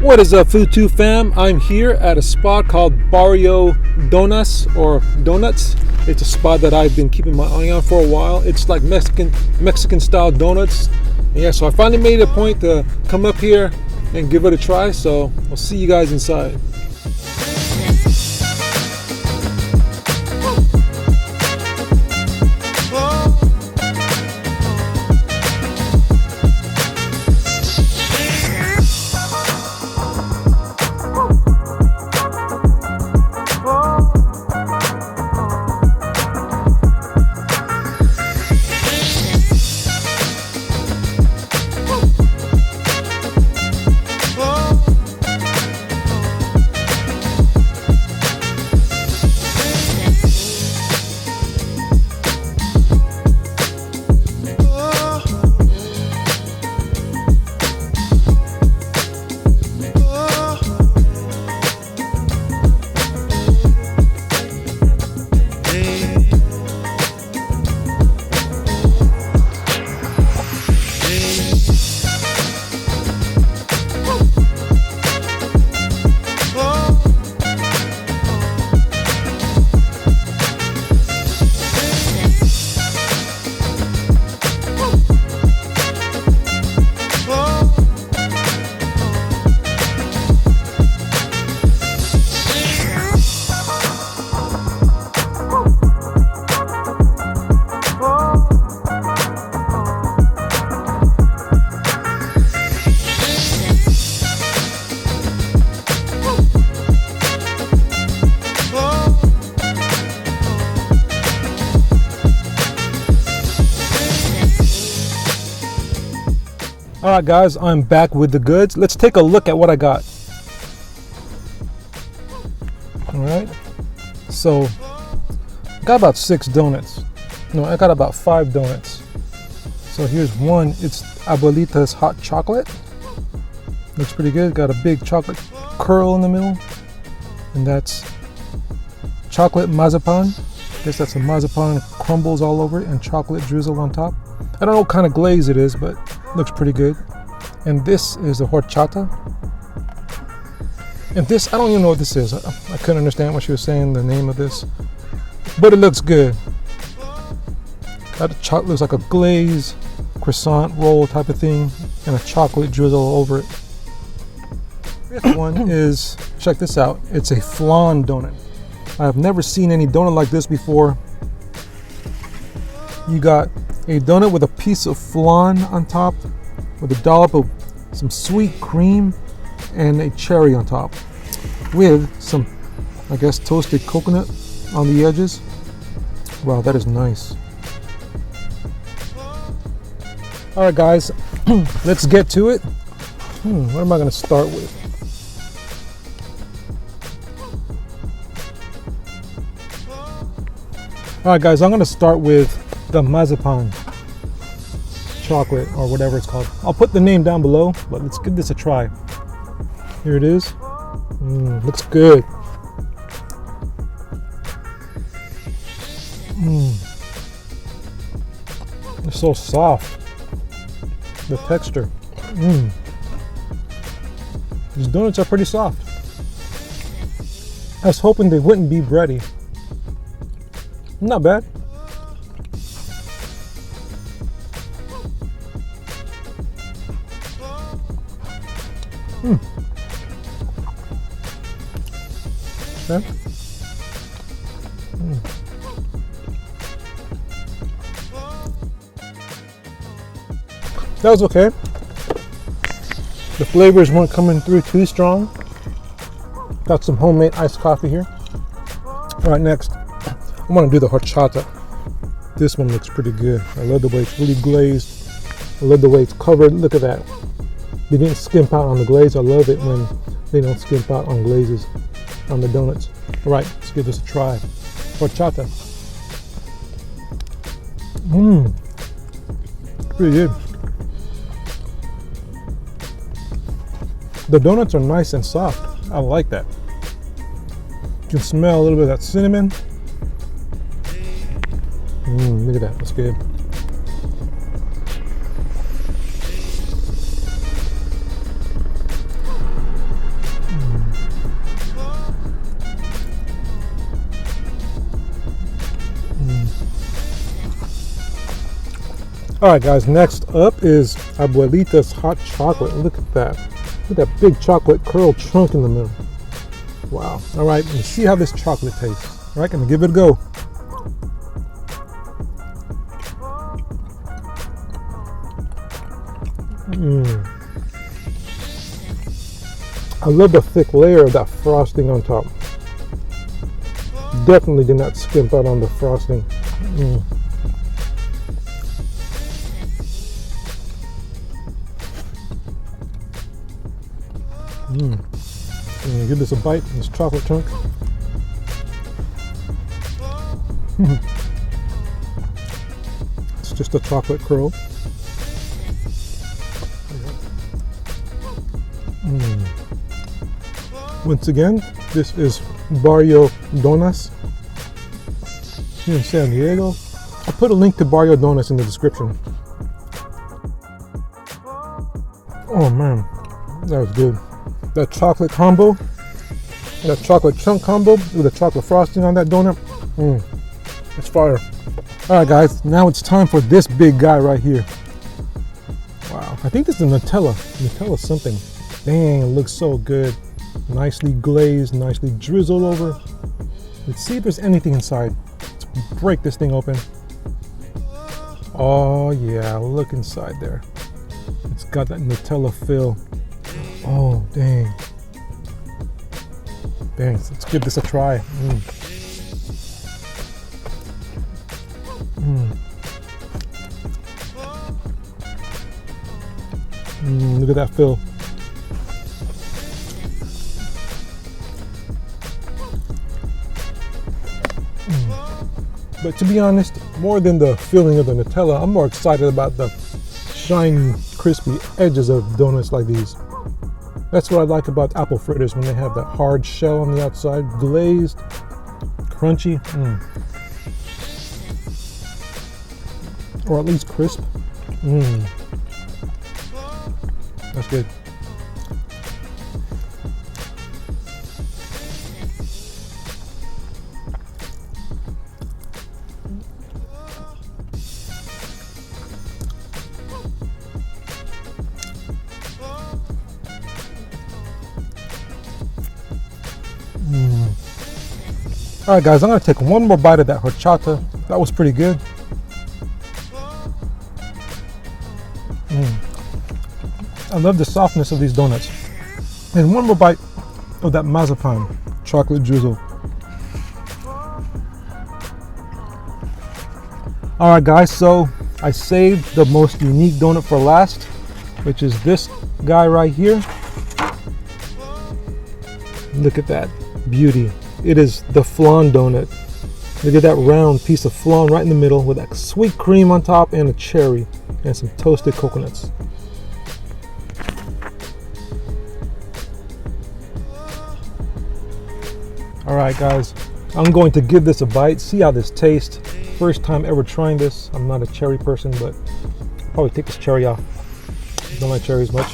What is up, Food 2 fam? I'm here at a spot called Barrio Donas or Donuts. It's a spot that I've been keeping my eye on for a while. It's like Mexican style donuts. Yeah, so I finally made it a point to come up here and give it a try. So I'll see you guys inside. Alright guys, I'm back with the goods. Let's take a look at what I got. Alright, so I got about 6 donuts. No, I got about 5 donuts. So here's one. It's Abuelita's hot chocolate. Looks pretty good. Got a big chocolate curl in the middle. And that's chocolate mazapan. I guess that's a mazapan, crumbles all over it and chocolate drizzle on top. I don't know what kind of glaze it is, but looks pretty good. And this is a horchata. And this, I don't even know what this is. I couldn't understand what she was saying, the name of this. But it looks good. Got a chocolate, looks like a glaze croissant roll type of thing, and a chocolate drizzle over it. This one is, check this out. It's a flan donut. I've never seen any donut like this before. You got a donut with a piece of flan on top with a dollop of some sweet cream and a cherry on top with some, I guess, toasted coconut on the edges. Wow, that is nice. All right guys, let's get to it. What am I going to start with? All right guys, I'm going to start with the mazapan chocolate or whatever it's called. I'll put the name down below, but let's give this a try. Here it is. Looks good. It's so soft. The texture. These donuts are pretty soft. I was hoping they wouldn't be bready. Not bad. Okay. That was okay. The flavors weren't coming through too strong. Got some homemade iced coffee here. All right, next, I want to do the horchata. This one looks pretty good. I love the way it's really glazed. I love the way it's covered. Look at that. They didn't skimp out on the glaze. I love it when they don't skimp out on glazes on the donuts. All right, let's give this a try. Horchata. Pretty good. The donuts are nice and soft. I like that. You can smell a little bit of that cinnamon. Look at that, that's good. All right, guys, next up is Abuelita's hot chocolate. Look at that. Look at that big chocolate curl chunk in the middle. Wow. All right, let's see how this chocolate tastes. All right, gonna give it a go. I love the thick layer of that frosting on top. Definitely did not skimp out on the frosting. Give this a bite, this chocolate chunk. It's just a chocolate curl. Once again, this is Barrio Donas here in San Diego. I'll put a link to Barrio Donas in the description. Oh man, that was good. That chocolate combo, that chocolate chunk combo with the chocolate frosting on that donut, it's fire. All right, guys, now it's time for this big guy right here. Wow, I think this is Nutella something. Dang, it looks so good. Nicely glazed, nicely drizzled over. Let's see if there's anything inside. Let's break this thing open. Oh yeah, look inside there. It's got that Nutella fill. Oh, dang. Dang, let's give this a try. Look at that fill. But to be honest, more than the filling of the Nutella, I'm more excited about the shiny, crispy edges of donuts like these. That's what I like about apple fritters, when they have that hard shell on the outside, glazed, crunchy, or at least crisp. That's good. All right, guys, I'm gonna take one more bite of that horchata. That was pretty good. I love the softness of these donuts. And one more bite of that marzipan chocolate drizzle. All right, guys, so I saved the most unique donut for last, which is this guy right here. Look at that beauty. It is the flan donut. Look at that round piece of flan right in the middle with that sweet cream on top and a cherry and some toasted coconuts. All right, guys, I'm going to give this a bite, see how this tastes. First time ever trying this. I'm not a cherry person, but I'll probably take this cherry off. Don't like cherries much.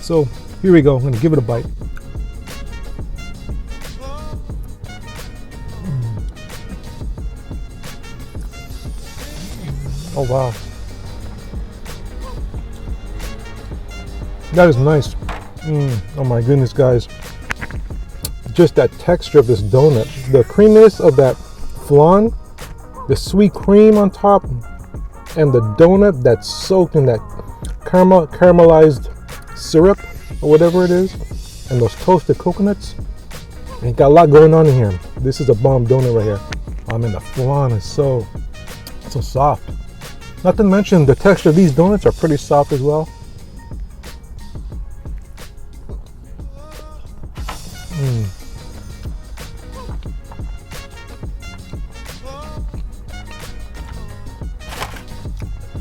So here we go. I'm gonna give it a bite. Oh wow, that is nice. Oh my goodness, guys, just that texture of this donut, the creaminess of that flan, the sweet cream on top, and the donut that's soaked in that caramelized syrup or whatever it is, and those toasted coconuts. And got a lot going on in here. This is a bomb donut right here. I mean, the flan is so soft. Not to mention the texture of these donuts are pretty soft as well.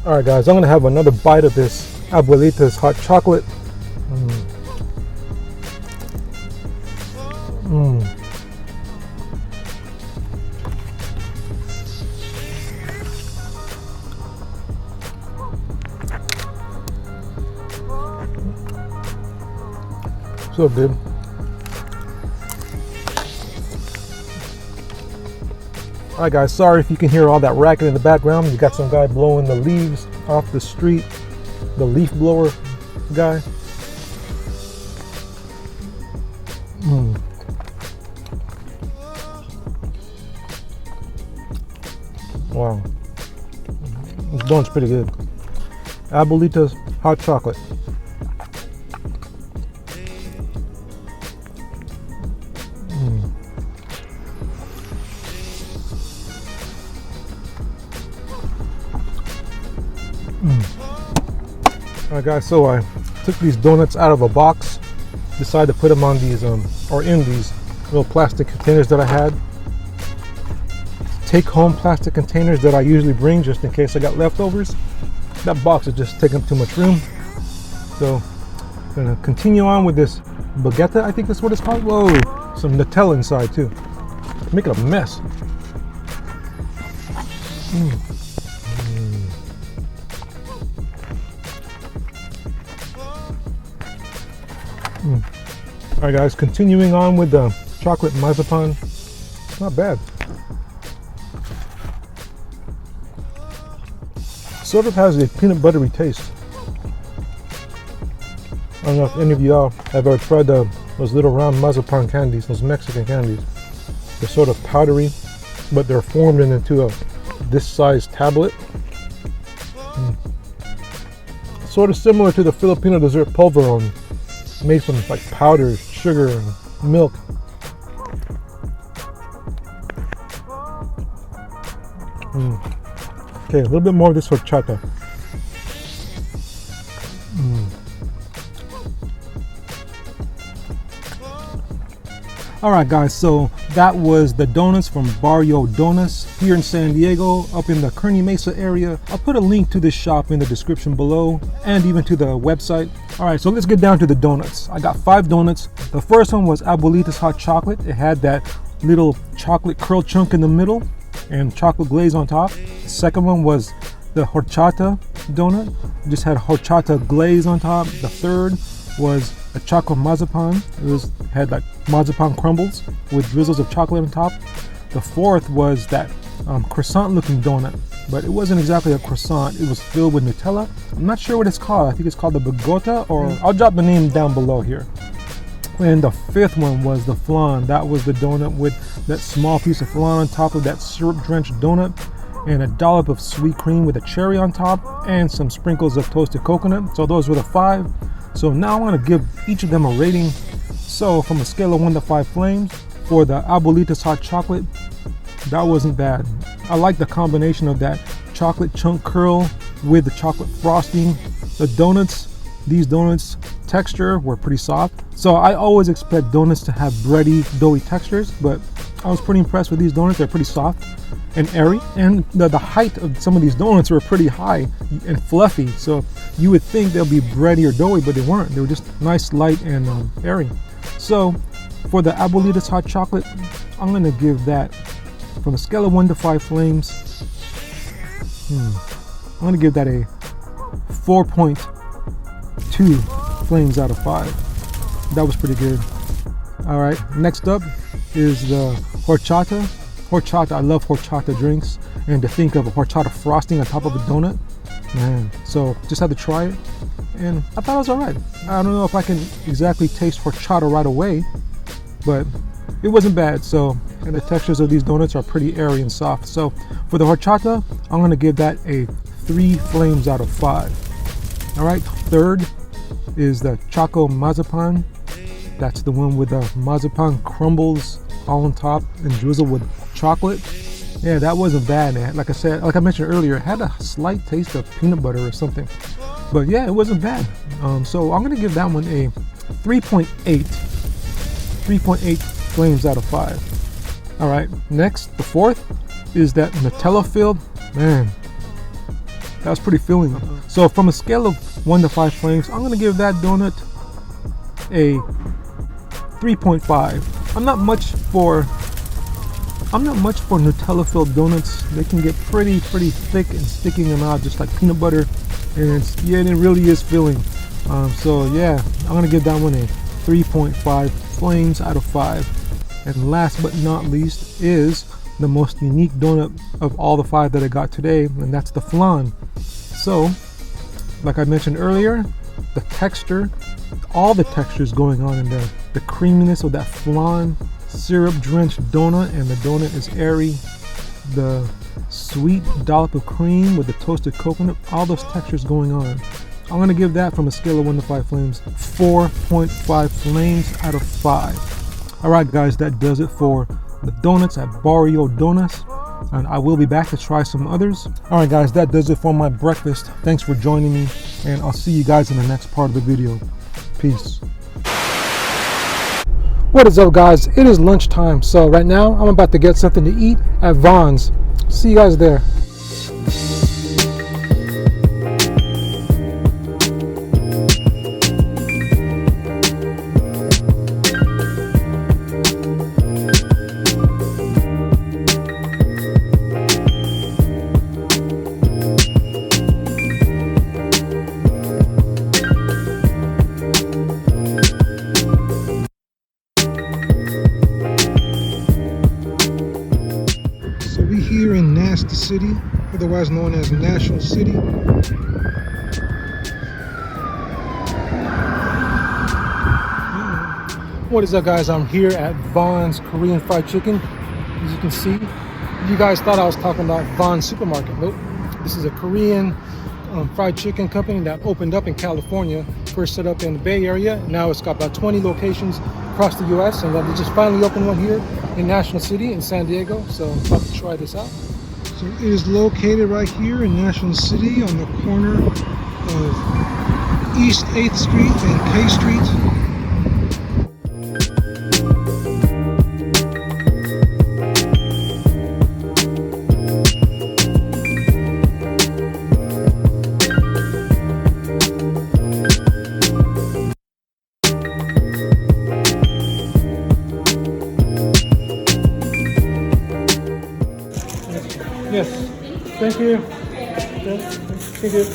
All right, guys, I'm gonna have another bite of this Abuelita's hot chocolate. So good. All right, guys, sorry if you can hear all that racket in the background. You got some guy blowing the leaves off the street, the leaf blower guy. Wow, this donut's pretty good. Abuelita's hot chocolate. Alright guys, so I took these donuts out of a box, decided to put them on these or in these little plastic containers that I had. Take home plastic containers that I usually bring just in case I got leftovers. That box is just taking up too much room. So I'm gonna continue on with this baguette, I think that's what it's called. Whoa, some Nutella inside too. Make it a mess. All right guys, continuing on with the chocolate marzipan. Not bad. Sort of has a peanut buttery taste. I don't know if any of y'all have ever tried those little round marzipan candies, those Mexican candies. They're sort of powdery, but they're formed into this size tablet. Sort of similar to the Filipino dessert polvoron, made from like powder, sugar, and milk. Okay, a little bit more of this horchata. Alright guys, so that was the donuts from Barrio Donas here in San Diego, up in the Kearny Mesa area. I'll put a link to this shop in the description below and even to the website. Alright, so let's get down to the donuts. I got 5 donuts. The first one was Abuelita's hot chocolate. It had that little chocolate curl chunk in the middle and chocolate glaze on top. The second one was the horchata donut. It just had horchata glaze on top. The third was a chocolate marzipan. It had like marzipan crumbles with drizzles of chocolate on top. The fourth was that croissant looking donut, but it wasn't exactly a croissant. It was filled with Nutella. I'm not sure what it's called. I think it's called the bigota, or I'll drop the name down below here. And the fifth one was the flan. That was the donut with that small piece of flan on top of that syrup drenched donut, and a dollop of sweet cream with a cherry on top and some sprinkles of toasted coconut. So those were the 5. So now I want to give each of them a rating. So from a scale of 1 to 5 flames, for the Abuelita's hot chocolate, that wasn't bad. I like the combination of that chocolate chunk curl with the chocolate frosting. The donuts, these donuts texture were pretty soft. So I always expect donuts to have bready, doughy textures, but I was pretty impressed with these donuts. They're pretty soft and airy, and the height of some of these donuts were pretty high and fluffy, so you would think they'll be bready or doughy, but they weren't. They were just nice, light, and airy. So for the Abuelita's hot chocolate, I'm gonna give that, from a scale of 1 to 5 flames, I'm gonna give that a 4.2 flames out of 5. That was pretty good. All right, next up is the horchata. Horchata, I love horchata drinks, and to think of a horchata frosting on top of a donut, man. So just had to try it, and I thought it was all right. I don't know if I can exactly taste horchata right away, but it wasn't bad. So, and the textures of these donuts are pretty airy and soft. So for the horchata, I'm gonna give that a 3 flames out of 5. All right, third is the choco marzipan. That's the one with the marzipan crumbles all on top and drizzled with chocolate. Yeah, that wasn't bad, man. Like I said, like I mentioned earlier, it had a slight taste of peanut butter or something. But yeah, it wasn't bad. So I'm gonna give that one a 3.8 flames out of 5. All right, next, the fourth is that Nutella filled. Man, that was pretty filling. So from a scale of 1 to 5 flames, I'm gonna give that donut a 3.5. I'm not much for Nutella filled donuts. They can get pretty thick and sticking them out just like peanut butter, and it really is filling. So yeah, I'm gonna give that one a 3.5 flames out of 5. And last but not least is the most unique donut of all the 5 that I got today, and that's the flan. So, like I mentioned earlier, the texture, all the textures going on in there. The creaminess of that flan, syrup-drenched donut, and the donut is airy. The sweet dollop of cream with the toasted coconut, all those textures going on. I'm gonna give that, from a scale of 1 to 5 flames, 4.5 flames out of 5. All right, guys, that does it for the donuts at Barrio Donas, and I will be back to try some others. All right, guys, that does it for my breakfast. Thanks for joining me, and I'll see you guys in the next part of the video. Peace. What is up, guys? It is lunchtime, so right now I'm about to get something to eat at Vaughn's. See you guys there. Here in Nasty City, otherwise known as National City. What is up, guys? I'm here at Vaughn's Korean Fried Chicken. As you can see, you guys thought I was talking about Vaughn's Supermarket. Nope. This is a Korean fried chicken company that opened up in California. First set up in the Bay Area. Now it's got about 20 locations across the US, and they just finally opened one here in National City in San Diego. So I'm about to try this out. So it is located right here in National City on the corner of East 8th Street and K Street. Yes, thank you. Thank you.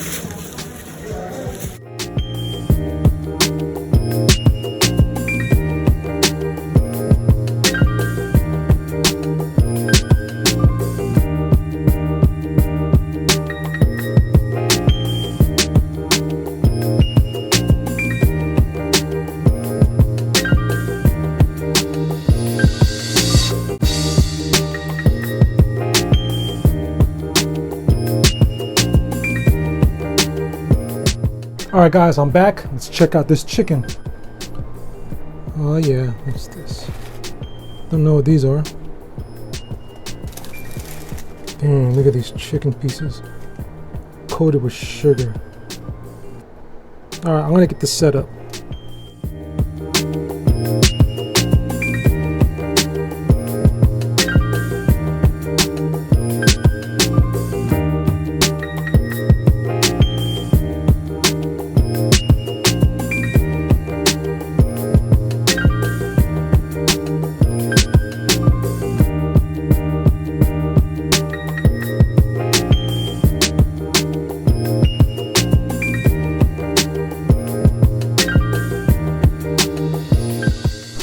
All right, guys, I'm back. Let's check out this chicken. Oh yeah, what's this? Don't know what these are. Damn, look at these chicken pieces. Coated with sugar. All right, I'm gonna get this set up.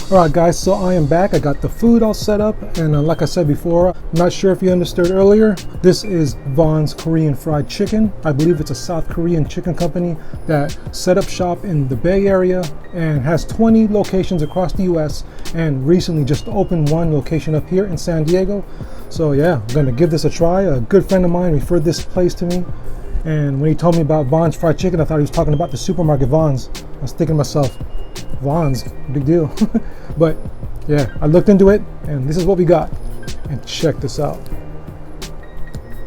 Alright, guys, so I am back. I got the food all set up, and like I said before, I'm not sure if you understood earlier, this is Vaughn's Korean Fried Chicken. I believe it's a South Korean chicken company that set up shop in the Bay Area and has 20 locations across the US, and recently just opened one location up here in San Diego. So yeah, I'm gonna give this a try. A good friend of mine referred this place to me, and when he told me about Vaughn's Fried Chicken, I thought he was talking about the supermarket Vaughn's. I was thinking to myself, Vaughn's, big deal. But yeah, I looked into it, and this is what we got. And check this out.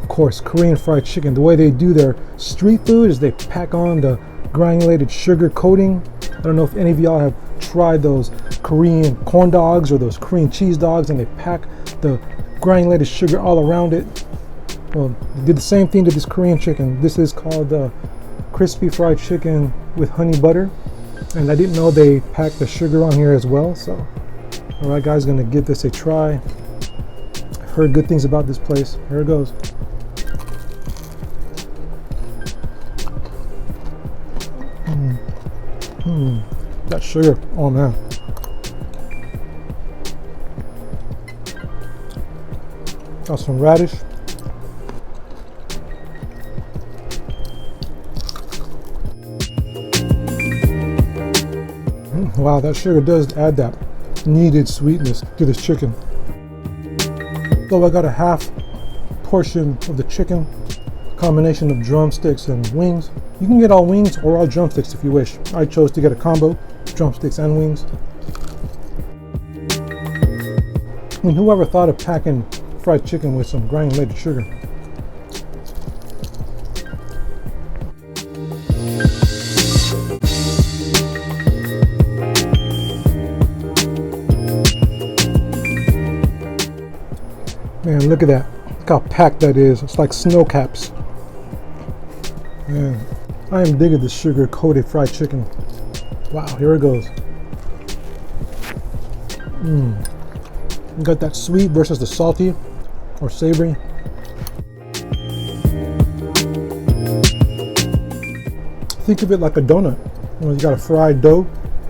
Of course, Korean fried chicken, the way they do their street food is they pack on the granulated sugar coating. I don't know if any of y'all have tried those Korean corn dogs or those Korean cheese dogs, and they pack the granulated sugar all around it. Well, they did the same thing to this Korean chicken. This is called crispy fried chicken with honey butter. And I didn't know they packed the sugar on here as well. So, all right, guys, gonna give this a try. I've heard good things about this place. Here it goes. That sugar, oh man. Got some radish. Wow, that sugar does add that needed sweetness to this chicken. So I got a half portion of the chicken, combination of drumsticks and wings. You can get all wings or all drumsticks if you wish. I chose to get a combo, drumsticks and wings. I mean, whoever thought of packing fried chicken with some granulated sugar? Man, look at that. Look how packed that is. It's like snow caps. Man, I am digging this sugar-coated fried chicken. Wow, here it goes. You got that sweet versus the salty or savory. Think of it like a donut. You know, you got a fried dough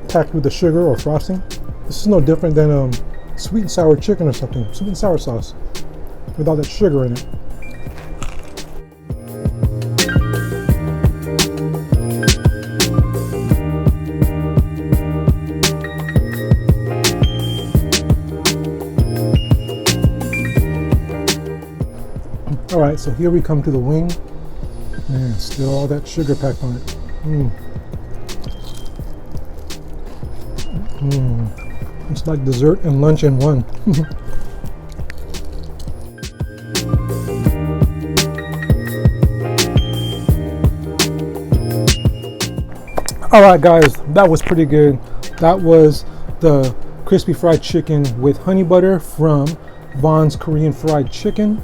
packed with the sugar or frosting. This is no different than sweet and sour chicken or something. Sweet and sour sauce with all that sugar in it. All right, so here we come to the wing. Man, still all that sugar packed on it. It's like dessert and lunch in one. All right, guys, that was pretty good. That was the crispy fried chicken with honey butter from Vons Korean Fried Chicken.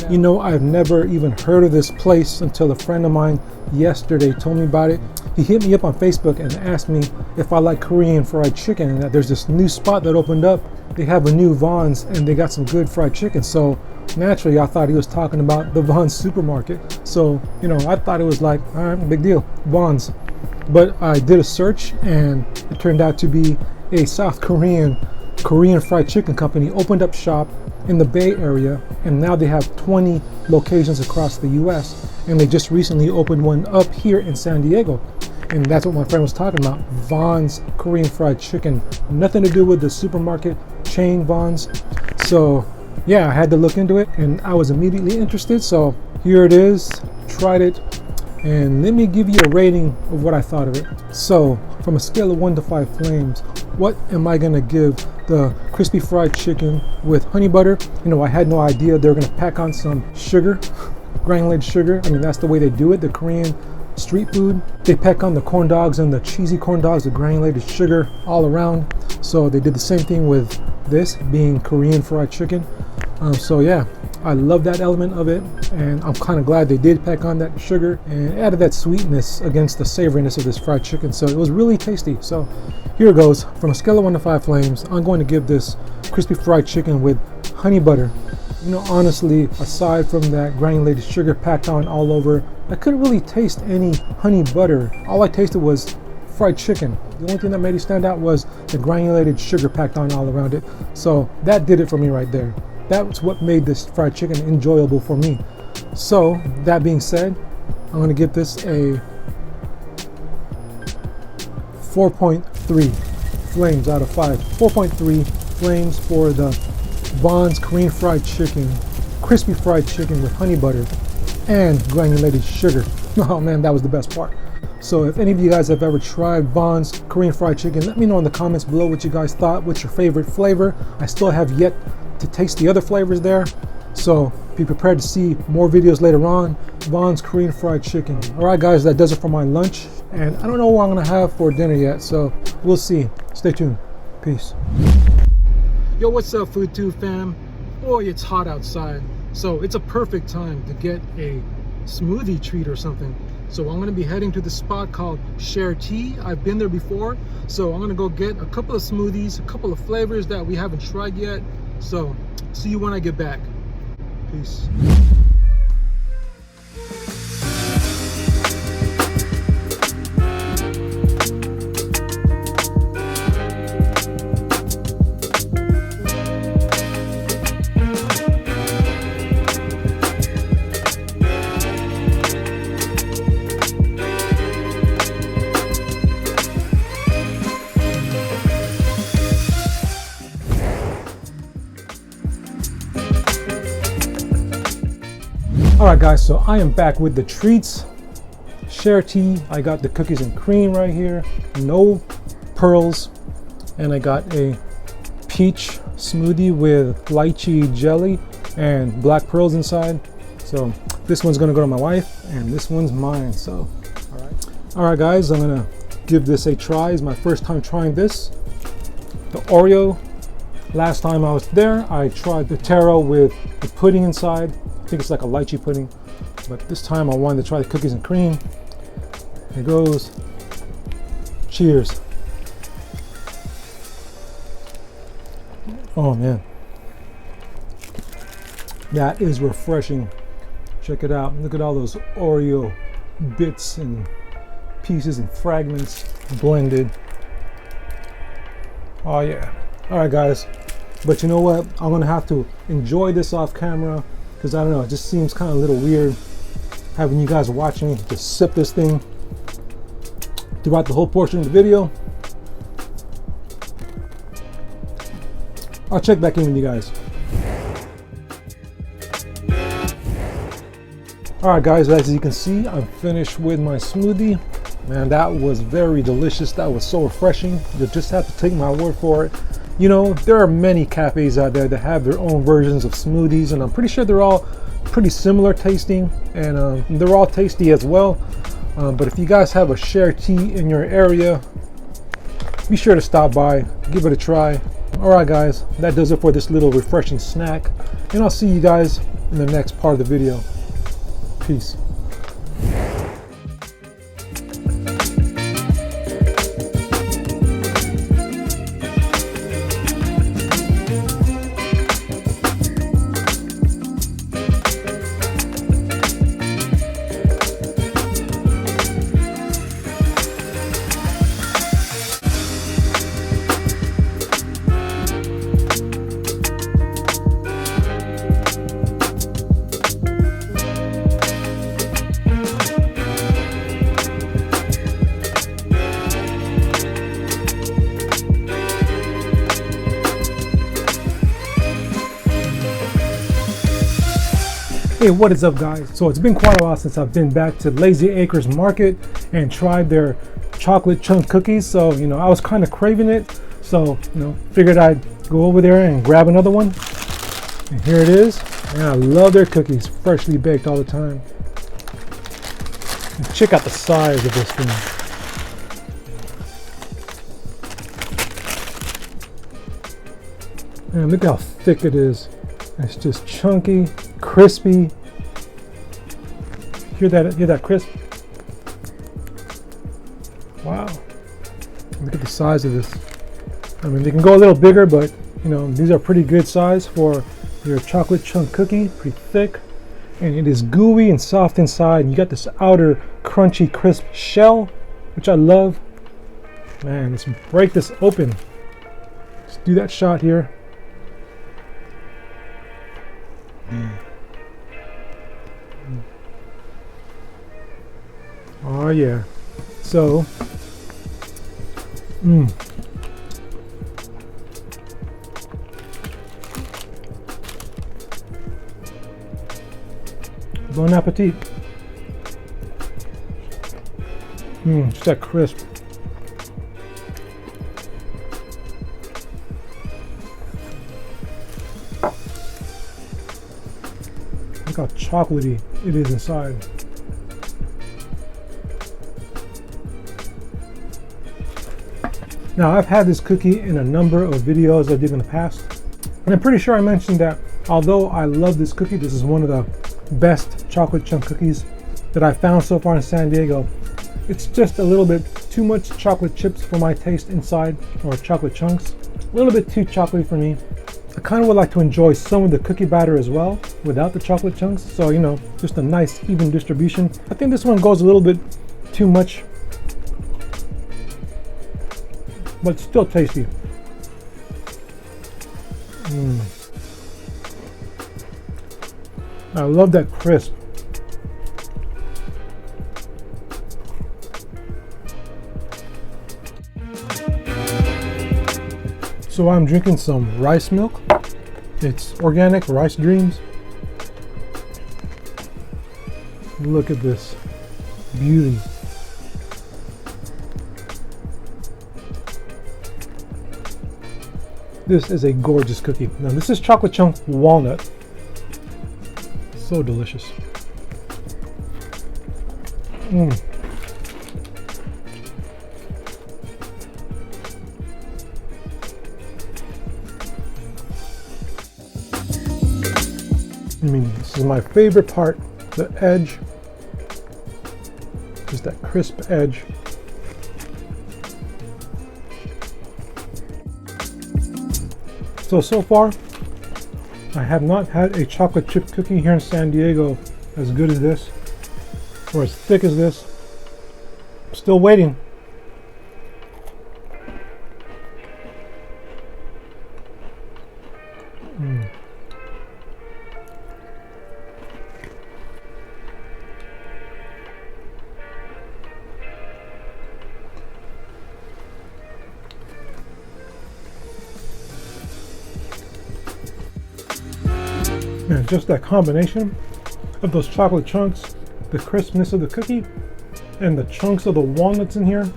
You know, I've never even heard of this place until a friend of mine yesterday told me about it. He hit me up on Facebook and asked me if I like Korean fried chicken, and that there's this new spot that opened up. They have a new Vons and they got some good fried chicken. So naturally, I thought he was talking about the Vons supermarket. So, you know, I thought it was like, all right, big deal, Vons. But I did a search and it turned out to be a South Korean fried chicken company opened up shop in the Bay Area, and now they have 20 locations across the US, and they just recently opened one up here in San Diego. And that's what my friend was talking about, Vons Korean Fried Chicken. Nothing to do with the supermarket chain Vons. So yeah, I had to look into it and I was immediately interested. So here it is, tried it, and let me give you a rating of what I thought of it. So from a scale of 1 to 5 flames, what am I gonna give the crispy fried chicken with honey butter? You know, I had no idea they were gonna pack on some sugar, granulated sugar. I mean, that's the way they do it, the Korean street food. They pack on the corn dogs and the cheesy corn dogs, the granulated sugar all around. So they did the same thing with this being Korean fried chicken. So yeah, I love that element of it, and I'm kind of glad they did pack on that sugar and added that sweetness against the savoriness of this fried chicken. So it was really tasty. So here it goes. From a scale of 1 to 5 flames, I'm going to give this crispy fried chicken with honey butter. You know, honestly, aside from that granulated sugar packed on all over, I couldn't really taste any honey butter. All I tasted was fried chicken. The only thing that made it stand out was the granulated sugar packed on all around it. So that did it for me right there. That's what made this fried chicken enjoyable for me. So that being said, I'm going to give this a 4.3 flames out of 5. 4.3 flames for the Vons Korean fried chicken, crispy fried chicken with honey butter and granulated sugar. Oh man, that was the best part. So if any of you guys have ever tried Vons Korean fried chicken, let me know in the comments below what you guys thought. What's your favorite flavor? I still have yet to taste the other flavors there, so be prepared to see more videos later on. Vons Korean fried chicken. All right guys, that does it for my lunch, and I don't know what I'm gonna have for dinner yet, so we'll see. Stay tuned. Peace. Yo, what's up, Food 2 fam? Boy, it's hot outside, so it's a perfect time to get a smoothie treat or something. So I'm gonna be heading to this spot called SHARETEA. I've been there before, so I'm gonna go get a couple of smoothies, a couple of flavors that we haven't tried yet. So see you when I get back. Peace. Alright guys, so I am back with the treats. SHARETEA. I got the cookies and cream right here, no pearls, and I got a peach smoothie with lychee jelly and black pearls inside. So this one's gonna go to my wife and this one's mine. So alright guys, I'm gonna give this a try. It's my first time trying this. The Oreo, last time I was there I tried the taro with the pudding inside. I think it's like a lychee pudding, but this time I wanted to try the cookies and cream. Here goes. Cheers. Oh man, that is refreshing. Check it out. Look at all those Oreo bits and pieces and fragments blended. Oh yeah. All right guys, but you know what, I'm gonna have to enjoy this off camera because I don't know, it just seems kind of a little weird having you guys watching me just sip this thing throughout the whole portion of the video. I'll check back in with you guys. Alright guys, as you can see, I'm finished with my smoothie. Man, that was very delicious. That was so refreshing. You just have to take my word for it. You know, there are many cafes out there that have their own versions of smoothies, and I'm pretty sure they're all pretty similar tasting, and they're all tasty as well. But if you guys have a SHARETEA in your area, be sure to stop by, give it a try. Alright guys, that does it for this little refreshing snack, and I'll see you guys in the next part of the video. Peace. Hey, what is up guys? So it's been quite a while since I've been back to Lazy Acres Market and tried their chocolate chunk cookies. So, you know, I was kind of craving it. So, you know, figured I'd go over there and grab another one. And here it is. And I love their cookies, freshly baked all the time. And check out the size of this thing. And look how thick it is. It's just chunky, crispy. Hear that crisp? Wow. Look at the size of this. I mean, they can go a little bigger, but you know, these are pretty good size for your chocolate chunk cookie. Pretty thick. And it is gooey and soft inside. And you got this outer crunchy, crisp shell, which I love. Man, let's break this open. Let's do that shot here. Oh yeah. So bon appetit. Just that crisp. Look how chocolatey it is inside. Now, I've had this cookie in a number of videos I did in the past, and I'm pretty sure I mentioned that although I love this cookie, this is one of the best chocolate chunk cookies that I found so far in San Diego. It's just a little bit too much chocolate chips for my taste inside, or chocolate chunks. A little bit too chocolatey for me. I kind of would like to enjoy some of the cookie batter as well without the chocolate chunks. So, you know, just a nice even distribution. I think this one goes a little bit too much, but still tasty. I love that crisp. So I'm drinking some rice milk. It's organic rice dreams. Look at this beauty. This is a gorgeous cookie. Now this is chocolate chunk walnut. So delicious. I mean, this is my favorite part, the edge, just that crisp edge. So far, I have not had a chocolate chip cookie here in San Diego as good as this, or as thick as this. I'm still waiting. And just that combination of those chocolate chunks, the crispness of the cookie, and the chunks of the walnuts in here.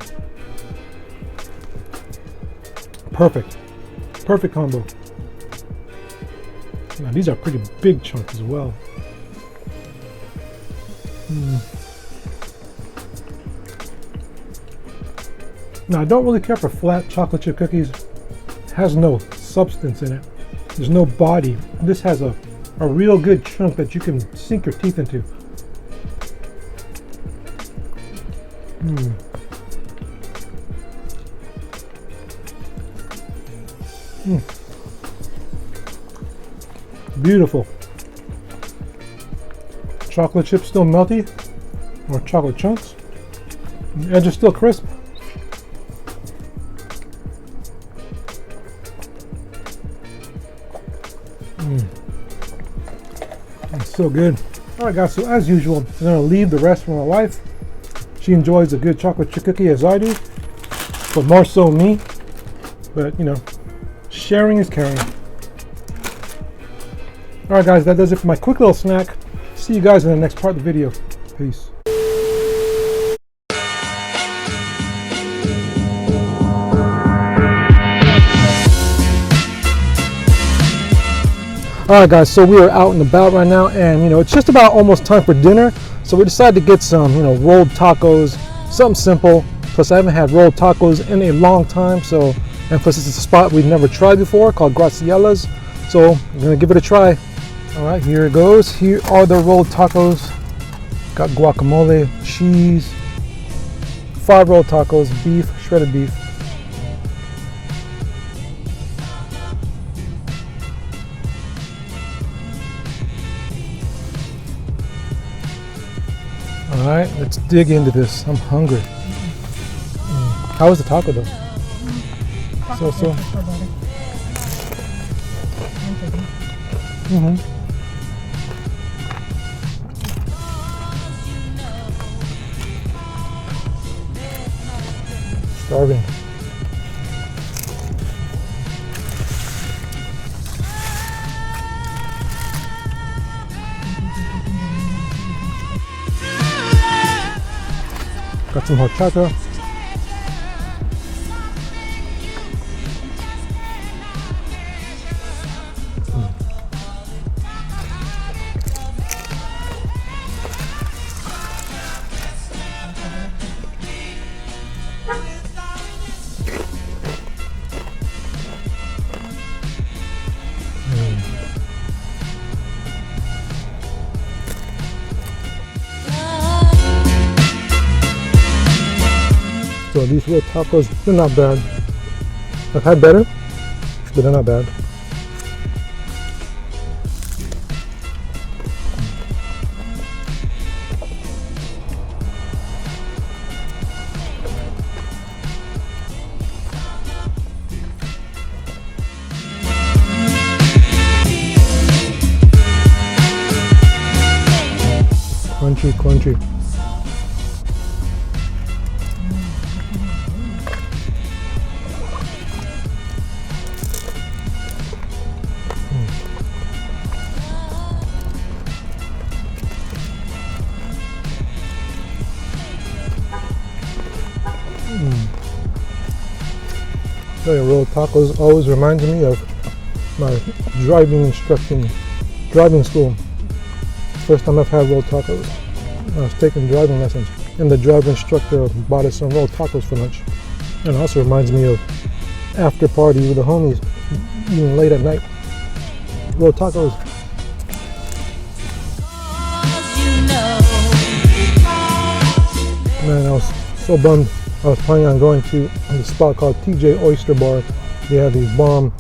Perfect. Perfect combo. Now these are pretty big chunks as well. Now I don't really care for flat chocolate chip cookies. It has no substance in it. There's no body. This has a real good chunk that you can sink your teeth into. Beautiful. Chocolate chips still melty, or chocolate chunks. The edge is still crisp. It's so good. Alright guys, so as usual, I'm going to leave the rest for my wife. She enjoys a good chocolate chip cookie as I do, but more so me. But you know, sharing is caring. Alright guys, that does it for my quick little snack. See you guys in the next part of the video. Peace. Alright guys, so we are out and about right now, and you know, it's just about almost time for dinner. So we decided to get some, you know, rolled tacos, something simple. Plus I haven't had rolled tacos in a long time, so, and plus this is a spot we've never tried before called GRACIELA'S. So we're gonna give it a try. Alright, here it goes. Here are the rolled tacos. Got guacamole, cheese, 5 rolled tacos, beef, shredded beef. All right, let's dig into this. I'm hungry. How was the taco though? So. Starving. Got some horchata. So these little tacos, they're not bad. I've had better, but they're not bad. Crunchy, crunchy. Rolled tacos always reminds me of my driving school. First time I've had rolled tacos. I was taking driving lessons, and the driving instructor bought us some rolled tacos for lunch. And it also reminds me of after party with the homies, eating late at night. Rolled tacos. Man, I was so bummed. I was planning on going to a spot called TJ Oyster Bar. They have these bomb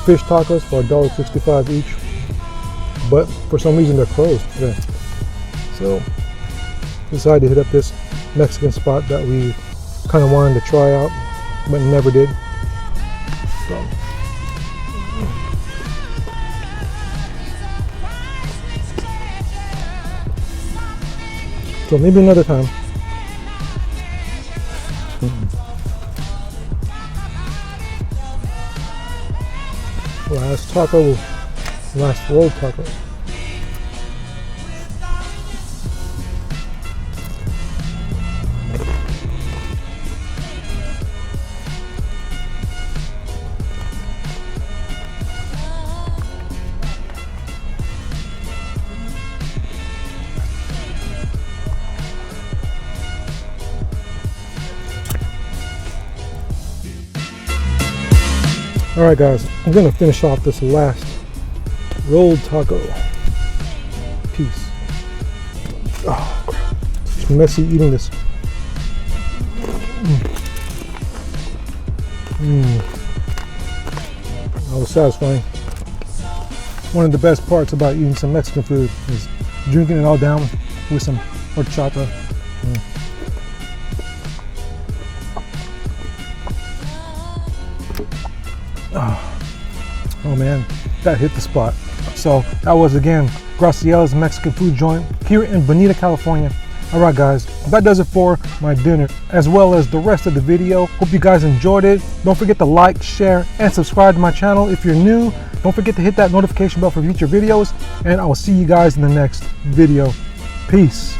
fish tacos for $1.65 each, but for some reason they're closed today. So decided to hit up this Mexican spot that we kind of wanted to try out, but never did. So maybe another time. Last taco, last rolled taco. Alright guys, I'm gonna finish off this last rolled taco piece. Oh crap, it's messy eating this. That was satisfying. One of the best parts about eating some Mexican food is drinking it all down with some horchata. Oh man, that hit the spot. So that was again Graciella's Mexican food joint here in Bonita, California. Alright guys, that does it for my dinner as well as the rest of the video. Hope you guys enjoyed it. Don't forget to like, share, and subscribe to my channel. If you're new, don't forget to hit that notification bell for future videos, and I will see you guys in the next video. Peace.